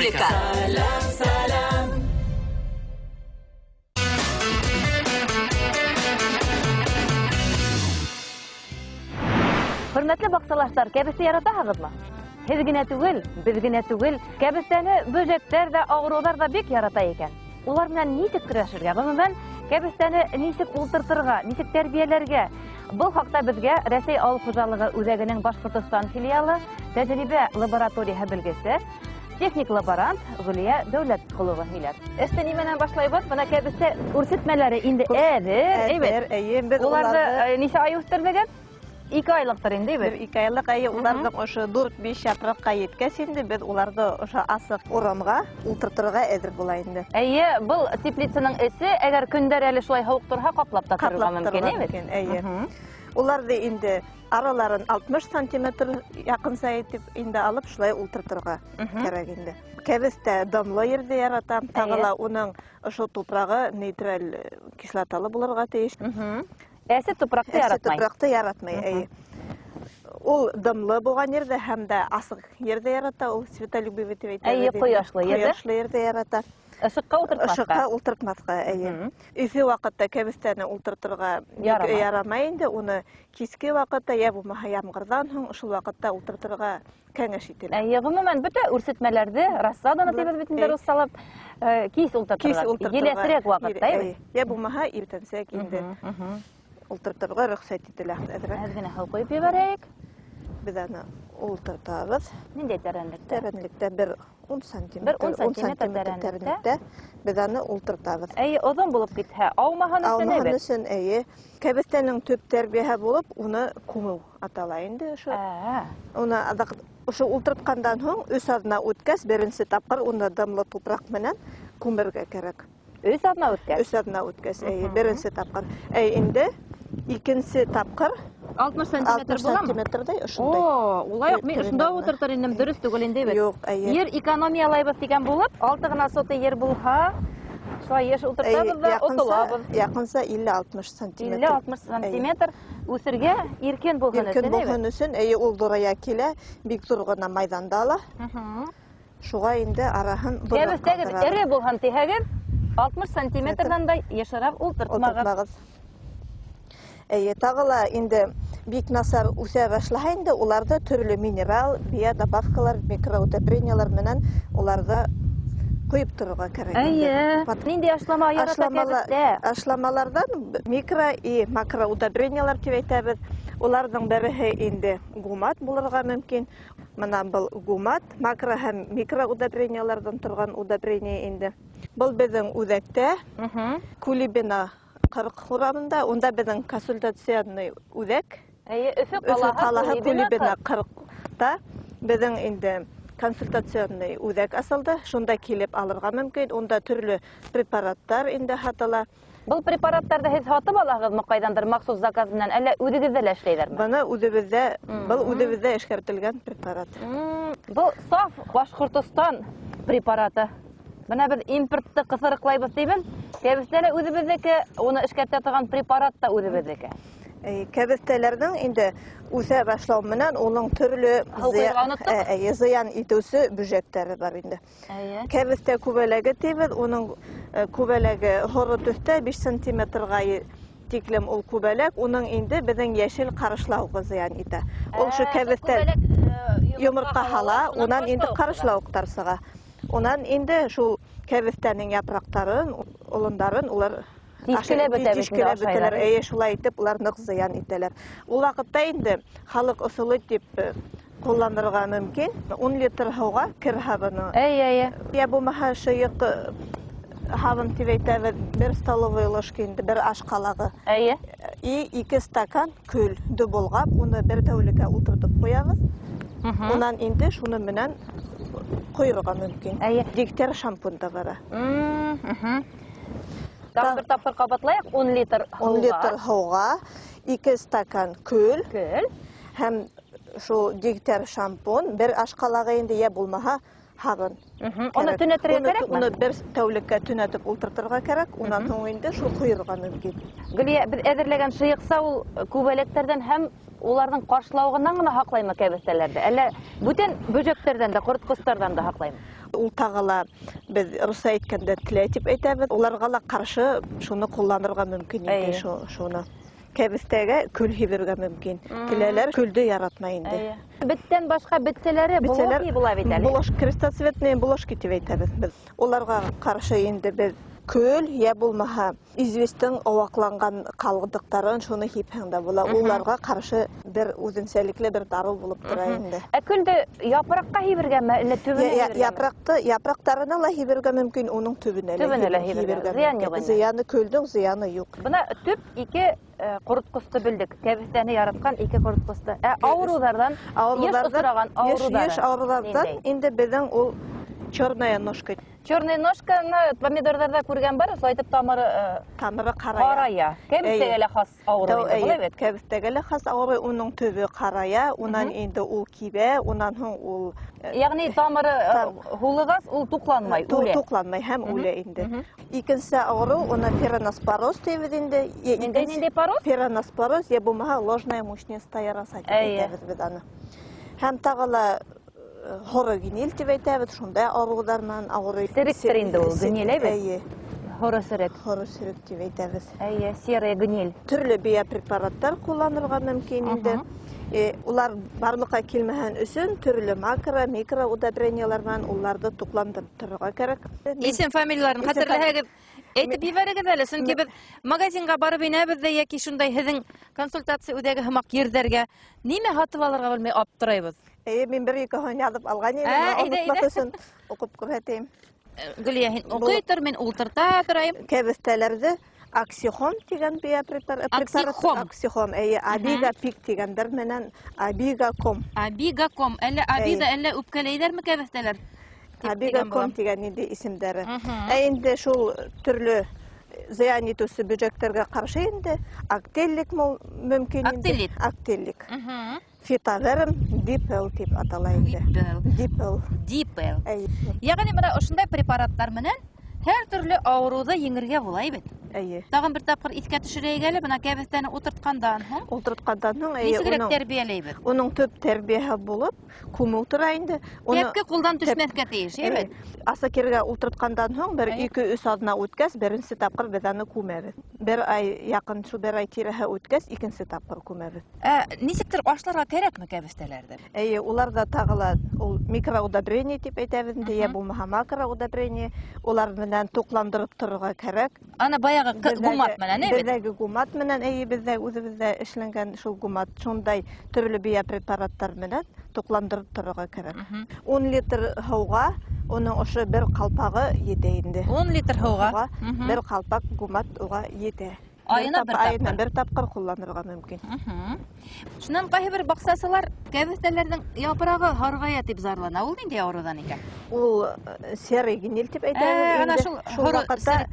республика. Hürmetli baqsalashlar, kәбесте яратаһығыҙмы? Һеҙ генә түгел, беҙ генә түгел, кәбестәне бөжәктәр ҙә, ауырыуҙар ҙа бик ярата икән. Улар менән нисек көрәшергә? Ғөмүмән, кәбестәне нисек ултыртырға, нисек тәрбиәләргә? Был хаҡта беҙгә Рәсәй ауыл хужалығы үҙәгенең Башҡортостан филиалы тәжрибә лабораторияһы белгесе, техник лаборант Гөлия Дәүләтҡолова һөйләр. Эште нимәнән башлайбыҙ? Бына кәбестә үрсетмәләре инде әҙер. Уларҙы нисә ай үҫтерҙегеҙ? 2 айлыҡтыр инде беҙ. 2 айлыҡ уларҙың ошо 4-5 япраҡҡа еткәс инде беҙ уларҙы ошо асыҡ урамға ултыртырға әҙер була инде. Был теплицаның эсе, әгәр көндәр әле шулай һыуыҡ торһа, ҡаплап та торорға мөмкин. Уларҙы инде араларын 60 сантиметр яҡынса итеп инде алып шулай ултыртырға кәрәк инде. Кәбестә дымлы ерҙе ярата, тағы ла уның ошо тупрағы нейтраль кислоталы булырға тейеш. Әсе тупраҡты яратмай. Әсе тупраҡты яратмай. Ул дымлы булған ерҙе һәм дә асыҡ ерҙе ярата, ул светолюбивый тип әйтәбеҙ. Ҡояшлы ерҙе ярата. Ышыҡҡа ултыртмаҫҡа. Ышыҡҡа ултыртмаҫҡа. Өҫө ваҡытта кәбестәне ултыртырға ярамай инде. Уны киске ваҡытта, йә булмаһа ямғырҙан һуң, шул ваҡытта ултыртырға кәңәш ителә. Ғөмүмән, бөтә үрсетмәләрҙе, рассаданы тибеҙ бит инде руссалап, кис ултыртырға. Еләсерәк ваҡытта, йә булмаһа иртәнсәк инде ултыртырға рөхсәт ителә. Әҙ генә һыу ҡуйып ебәрәйек. Беҙ аны ултыртабыҙ. Ниндәй тәрәнлектә? Тәрәнлектә 10 сантиметр тәрәнлектә беҙ аны ултыртабыҙ. Оҙон булып китһә, аумаһын өсөн әйбәт. Аумаһын өсөн, кәбестәнең төп тәрбиәһе булып, уны күмеү атала инде. Уны ошо ултыртҡандан һуң 3 аҙна үткәс, беренсе тапҡыр уны дымлы тупраҡ менән күмергә кәрәк. 3 аҙна үткәс? 3 аҙна үткәс, беренсе тапҡыр. Инде икенсе тапҡыр 60 сантиметрҙай ошондай. Улай уҡ, мин ошонда ултыртыр инем, дөрөҫ түгел инде бит. Юҡ, Ер экономиялайбыҙ тигән булып, 6 ғына соты ер булһа, шулай йыш ултыртабыҙ ҙа отолабыҙ. Яҡынса 50-60 сантиметр. 50-60 сантиметр үсергә иркен булһын өсөн. Иркен булһын өсөн, ул ҙурая килә, бик ҙур ғына майҙанда ла. Шуға инде араһын ҙурыраҡ ҡалдырабыҙ. Кәбестәгеҙ эре булһын тиһәгеҙ, 60 сантиметрҙан да йышыраҡ ултыртмағыҙ. Тағы ла инде бик насар үсә башлаһа инде, уларҙы төрлө минерал, биодобавкалар, микроудобрениялар менән уларҙы ҡуйып торорға кәрәк. Ниндәй ашлама ярата кәбестә? Ашламаларҙан микро и макроудобрениялар тип әйтәбеҙ. Уларҙың береһе инде гумат булырға мөмкин. Мына был гумат, макро һәм микроудобренияларҙан торған удобрение инде. Был беҙҙең үҙәктә, Кулибина 40 урамында, унда беҙҙең консультационный үҙәк. Өфө ҡалаһы Кулибина 40-та беҙҙең инде консультационный үҙәк асылды. Шунда килеп алырға мөмкин. Унда төрлө препараттар инде һатыла. Был препараттарҙы һеҙ һатып алаһығыҙмы ҡайҙандыр махсус заказ менән, әллә үҙегеҙҙә лә эшләйҙәрме? Быны үҙебеҙҙә эшкәртелгән препарат. Был саф Башҡортостан препараты. Бына беҙ импортты ҡыҫырыҡлайбыҙ тибен. Кәбестә лә үҙебеҙҙеке, уны эшкәртә торған препарат та үҙебеҙҙеке. Кәбестәләрҙең инде үҫә башлау менән уның төрлө зыян итеүсе бөжәктәре бар инде. Кәбестә күбәләге тибеҙ, уның күбәләге һоро төҫтә 5 сантиметрға тиклем ул күбәләк, уның инде беҙҙең йәшел ҡарышлауға зыян итә. Ул шу кәбестә йомортҡа һала, унан инде ҡарышлауыҡтар сыға. Унан инде шул кәбестәнең япраҡтарын, олондарын улар тишкеләп бөтәләр. Шулай итеп, улар ныҡ зыян итәләр. Ул ваҡытта инде халыҡ ысулы тип ҡулланырға мөмкин. 10 литр һыуға кер һабыны. Йә булмаһа шыйыҡ һабын тип әйтәбеҙ, 1 столовый ложка инде, 1 аш ҡалағы. И 2 стакан көлдө болғап, уны 1 тәүлеккә ултыртып ҡуябыҙ. Унан инде шуны менән ҡойорға мөмкин. Диктер шампунь да бара. Тағы бер тапҡыр ҡабатлайыҡ, 10 литр һыуға. 10 литр һыуға, 2 стакан көл. Һәм шул диктер шампунь, 1 аш ҡалағы инде, йә булмаһа һабын. Оны түнәтергә кәрәкме? Оны бер тәүлеккә түнәтеп ултыртырга кәрәк, унан һуң инде шул куйырга мөмкин. Гөлия, без әзерләгән шыйыкса ул күбәләктәрдән һәм уларның каршылауыннан гына һаклаймы кәбестәләрде? Әллә бүтән бөҗәктәрдән дә, корыткыстардан да һаклаймы? Ул тагыла без руса әйткәндә теләй дип әйтәбез. Уларга ла каршы шуны кулланырга мөмкин инде шуны. Кәбестәгә күл һибергә мөмкин. Теләләр күлде яратмай инде. Биттән башка битселәре булып була бит әле. Булаш крестоцветные булашки дип әйтәбез без. Уларга каршы инде без күл я булмаһа известен авакланган калгыдыктарын шуны һипһәң дә була. Уларга каршы бер үзенчәлекле бер дару булып тора инде. Күлде япракка һибергәме, әллә төбенә һибергәме? Япрактарына ла һибергә мөмкин, уның төбенә лә һибергә. Зыяны күлдең зыяны юк. Бuna төп ике корыткысты белдек. Кәбестәне яраткан ике корыткысты. Авырулардан, еш авырулардан инде безнең ул черная ножка. Черная ножканы помидордарда күргән бар, сайтып тамыры карая. Кәбестәгә лә хас авыру була бит. Кәбестәгә лә хас авыру, уның төбе карая, унан инде ул кибә, унан һуң ул ягъни тамыры хулыгас, ул тукланмай, үлә. Тукланмай һәм үлә инде. Икенче авыру, уны пероноспороз дип инде. Нинди пороз? Пероноспороз, я булмаһа ложная мучница яраса дип без аны. Һәм тагыла хорогенил дип әйтәбез, шунда авырулардан авыру. Серектер инде ул, генил әйбет. Хоросерек дип әйтәбез. Серая генил. Төрле биопрепараттар кулланырга мөмкин инде. Улар барлыкка килмәһен өчен төрле макро, микро удобрениялардан уларны тукландырып торырга кирәк. Исем фамилияларын хәтерләһәгез, әйтеп ибәрегез әле, чөнки без магазинга барып инәбез дә яки шундай һезнең консультация үдәге һымак йөрдәргә нимә һатып алырга белмәй аптырайбыз. Мин бер-ике хан язып алган идем, укып күрһәтәм. Гөлия, һин укыйтыр, мин ултырта торайым. Кәбестәләрдә Аксихом дигән биопрепарат. Аксихом, Абига пик дигәндер менән Абигаком. Абигаком, әллә Абида, әллә үпкәләйдәрме кәбестәләр? Абигаком дигән инде исемдәре. Инде шул төрле зыян итүче бөҗәктәргә каршы инде актеллик мөмкин инде. Актеллик. Фитоверм дипел дип атала инде. Дипел. Ягъни менә ошондай препараттар менән һәр төрле авыруды еңергә була бит. Тагын бер тапкыр искә төшерәйек әле, бына кәбестәне утырткандан һуң, ничегрәк тәрбияләйбез? Уның төп тәрбияһе булып, күмү тора инде. Кәпкә кулдан төшмәскә тиеш, әйбәт. Асакергә ултырткандан һуң, 1-2-3 адна үткәс, беренче тапкыр без аны күмәбез. Бер ай якын, шу бер ай тирәһе үткәс, икенче тапкыр күмәбез. Ничектер ашларга кирәкме кәбестәләрдә? Уларда тагыла ул микроудобрение дип әйтәбез инде, я булмаһа макроудобрение, улар менән тукландырып торырга кирәк. Ана баягы гумат менән, әйбәт. Бездәге гумат менән, бездә үзебездә эшләнгән шул гумат, шундай төрле биопрепараттар менән тукландырып торырга кирәк. 10 литр һауга уның ошо бер калпагы җитә инде. 10 литр һауга бер калпак гумат уга җитә. Айына бер тапкыр кулланырга мөмкин. Шуннан кайбер баксасылар кәбестәләрнең япрагы һаргая дип зарлана. Ул нинди авырудан икән? Ул серый генил дип әйтәбез. Ана шул вакытта,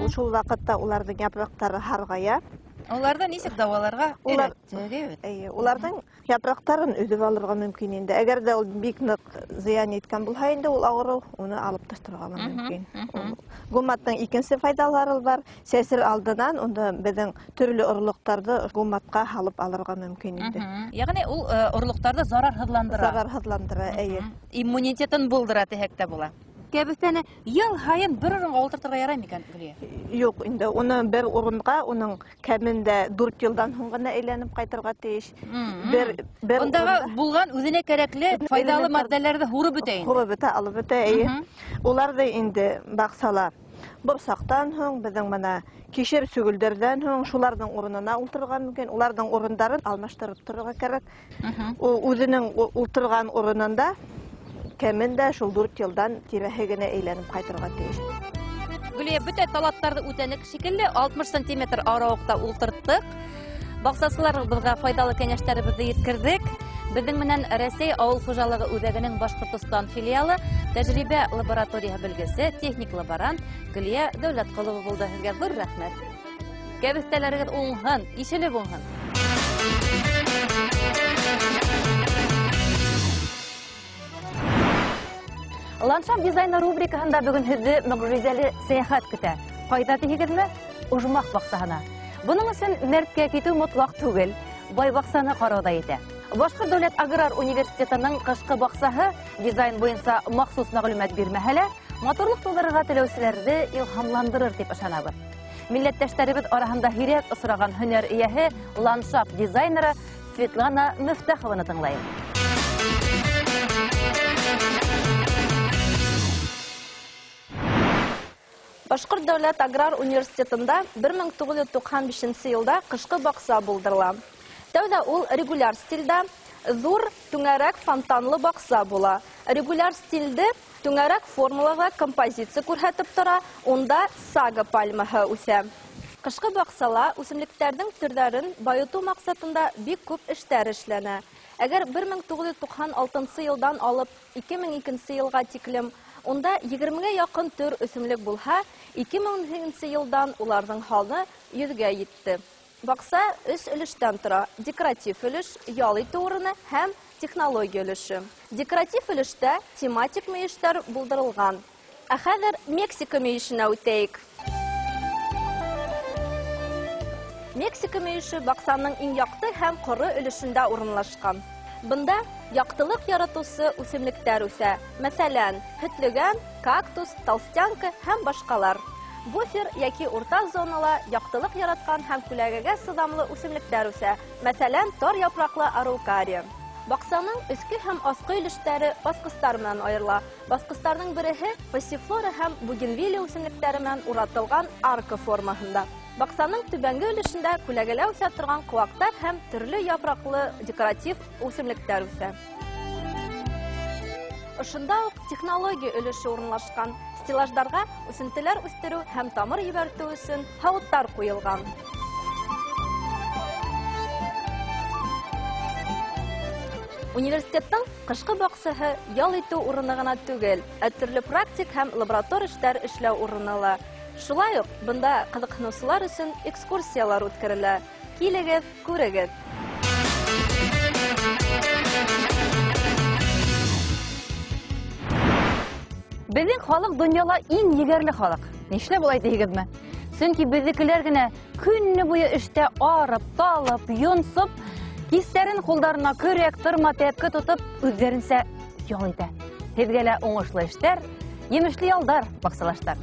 шул вакытта уларның япрактары һаргая. Уларда ничек даваларга? Уларның япрактарын өҙөп алырга мөмкин инде. Әгәр дә ул бик нык зыян иткән булһа инде, ул авыру, уны алып ташларга мөмкин. Гуматтың икенче файдалары бар. Сәсер алдынан унда безнең төрле орлыктарны гуматка алып алырга мөмкин инде. Ягъни ул орлыктарны зарарһызландыра. Иммунитетын булдыра тәһәктә була. Кәбестәне ел һайын бер урынга ултыртырга яраймы икән, Гөлия? Юк, инде уны бер урынга, уның кәмендә 4 елдан һуң гына әйләнеп кайтырга тиеш. Ондагы булган үзенә кирәкле файдалы матдәләрне һурып бетә инде. Һурып бетә, алып бетә. Уларда инде баксала борсактан һуң, безнең менә кишер сүгелдәрдән һуң шуларның урынына ултырырга мөмкин. Уларның урындарын алмаштырып торырга кирәк. Ул үзенең ултырган урынында кәмендә шул 4 елдан тирәһе генә әйләнеп кайтырга тиеш. Гөлия, бөтә талаптарны үтәнек шикелле 60 см аралыкта ултырттык. Баксасыларыбызга файдалы кәңәшләребезне yetkirdik. Безнең менән Рәсәй авыл хуҗалыгы үзәгенең Башкортстан филиалы тәҗрибә лабораторияһы белгесе, техник лаборант Гөлия Дәүләтколова булды. Сезгә зур рәхмәт. Кәбестәләрегез уңһын, ишелеп уңһын. Ландшафт дизайны рубрикаһында бүген һеҙҙе мөғжизәле сәйәхәт көтә. Ҡайҙа тиһегеҙме? Ожмах баҡсаһына. Бұның өсөн мәрткә китеү мотлаҡ түгел, бай баҡсаны ҡарауҙа етә. Башҡорт дәүләт аграр университетының ҡышҡы баҡсаһы дизайн буйынса махсус мәғлүмәт бирмәһә лә, матурлыҡ тыуҙырырға теләүселәрҙе илһамландырыр дип ышанабыҙ. Милләттәштәребеҙ араһында һирәк осраған һөнәр эйәһе, ландшафт дизайнеры Светлана Мифтахованы тыңлайыҡ. Башҡорт дәүләт аграр университетында 1995 йылда ҡышҡы баҡса булдырыла. Тәүҙә ул регуляр стилдә ҙур түңәрәк фонтанлы баҡса була. Регуляр стилде түңәрәк формулаға композиция күрһәтеп тора, унда сага пальмаһы үҫә. Ҡышҡы баҡсала үсемлектәрҙең төрҙәрен байытыу маҡсатында бик күп эштәр эшләнә. Әгәр 1996 йылдан алып 2002 йылға тиклем унда 20-гә яҡын төр үҫемлек булһа, 2010 йылдан уларҙың һаны 100-гә етте. Баҡса 3 өлөштән тора: декоратив өлөш, ял итеү урыны һәм технология өлөшө. Декоратив өлөштә тематик мейештәр булдырылған. Ә хәҙер Мексика мейешенә үтәйек. Мексика мейеше баҡсаның иң яҡты һәм ҡоро өлөшөндә урынлашҡан. Бында яҡтылыҡ яратыусы үсемлектәр үҫә. Мәҫәлән, һөтлөгән, кактус, толстянка һәм башҡалар. Буфер йәки урта зонала яҡтылыҡ яратҡан һәм күләгәгә сыҙамлы үсемлектәр үҫә. Мәҫәлән, тар япраҡлы араукария. Баҡсаның өҫкө һәм аҫҡы өлөштәре баҫҡыстар менән айырыла. Баҫҡыстарҙың береһе пассифлора һәм бугенвилия үсемлектәре менән уратылған арка формаһында. Баҡсаның түбәнге өлөшөндә күләгәлә үҫә торған ҡыуаҡтар һәм төрлө япраҡлы декоратив үсемлектәр үҫә. Ошонда уҡ технология өлөшө урынлашҡан. Стеллаждарға үсентеләр үҫтереү һәм тамыр ебәртеү өсөн һауыттар ҡуйылған. Университеттың ҡышҡы баҡсаһы ял итеү урыны ғына түгел, ә төрлө практик һәм лаборатор эштәр эшләү урыны ла. Шулай уҡ бында ҡыҙыҡһыныусылар өсөн экскурсиялар үткәрелә. Килегеҙ, күрегеҙ. Беҙҙең халыҡ донъяла иң егәрле халыҡ. Нишләп улай тиһегеҙме? Сөнки беҙҙекеләр генә көнө буйы эштә арып, талып, йонсоп, кистәрен ҡулдарына көрәк, тырма, тәпке тотоп, үҙҙәренсә ял итә. Һеҙгә лә уңышлы эштәр, емешле ялдар, баҡсалаштар.